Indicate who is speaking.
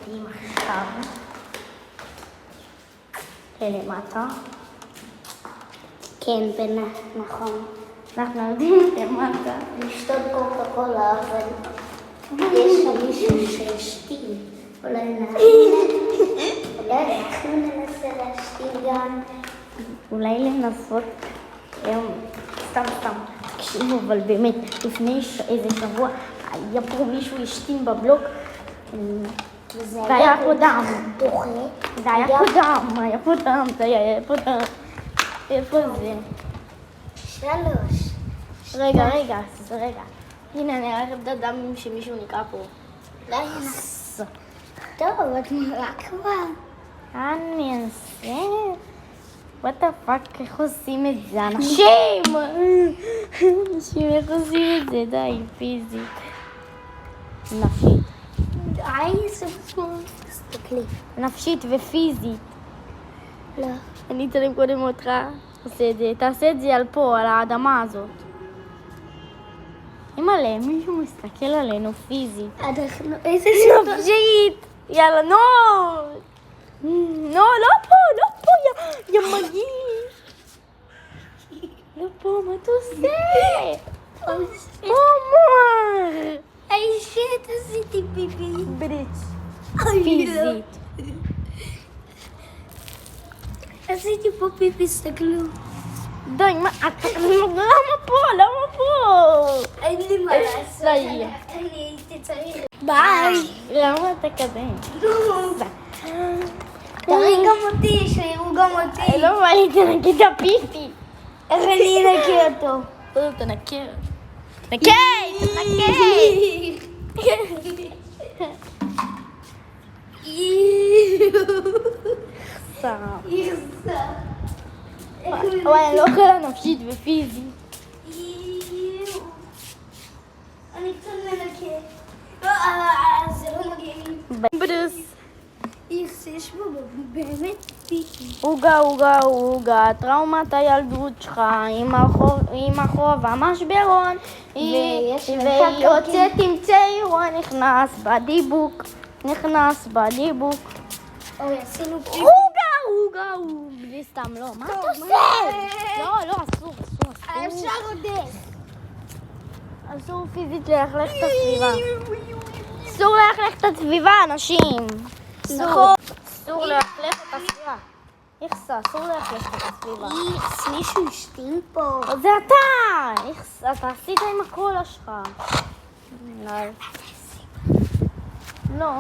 Speaker 1: מדהים, הכי קר. למטה.
Speaker 2: כן, נכון.
Speaker 1: אנחנו יודעים למטה.
Speaker 2: לשתות קוקה קולה, אבל יש שם מישהו שהשתין. אולי אנחנו ננסה להשתין גם.
Speaker 1: אולי לנסות, סתם, תקשיבו, אבל באמת, לפני איזה שבוע היה פה מישהו השתין בבלוק, והיה פה דם. היה פה דם, איפה זה?
Speaker 2: 3.
Speaker 1: רגע. הנה, אני אראה את הדם שמישהו נקרא פה.
Speaker 2: טוב, את מראה כבר.
Speaker 1: אני אנסה. what the fuck, איך עושים את זה? אנשים, איך עושים את זה? די, פיזית. נפשית.
Speaker 2: תסתכלי.
Speaker 1: נפשית ופיזית.
Speaker 2: לא.
Speaker 1: אני אצלם קודם אותך. תעשה את זה על פה, על האדמה הזאת. אימא'לה, מישהו מסתכל עלינו פיזית.
Speaker 2: אנחנו, איזה
Speaker 1: נפשית! יאללה, לא, לא פה, יא מגיש. לא פה, מה אתה עושה? עומר!
Speaker 2: שיט, עשיתי פיפי.
Speaker 1: בריץ'. פיזית.
Speaker 2: עשיתי פה פיפי, סתכלו.
Speaker 1: די, מה? למה פה?
Speaker 2: אין לי מה לעשות.
Speaker 1: די.
Speaker 2: אני הייתי צריך. ביי.
Speaker 1: למה אתה כזה?
Speaker 2: תראי גם אותי, שיראו גם אותי.
Speaker 1: לא בא לי, תנקי את הפיפי.
Speaker 2: איך אני אנקה אותו?
Speaker 1: טוב, תנקה. וואי, אני לא יכולה נפשית ופיזית.
Speaker 2: אני קצת מנקה. זה לא מגעיל.
Speaker 1: ברוס.
Speaker 2: יש בו באמת פיפי.
Speaker 1: עוגה, טראומת הילדות שלך עם החוב המשברון. ויוצאת עם צעירו, נכנס בדיבוק.
Speaker 2: אוי, עשינו פיפי.
Speaker 1: עוגה, בלי סתם, לא. מה אתה עושה? לא, אסור.
Speaker 2: אפשר עוד איך.
Speaker 1: אסור פיזית ללכלך את הסביבה. אסור ללכלך את הסביבה, אנשים. אסור ללכלך את הסביבה. אסור ללכלך את הסביבה.
Speaker 2: מישהו השתין פה.
Speaker 1: זה אתה! אתה עשית עם הקולה שלך. לא.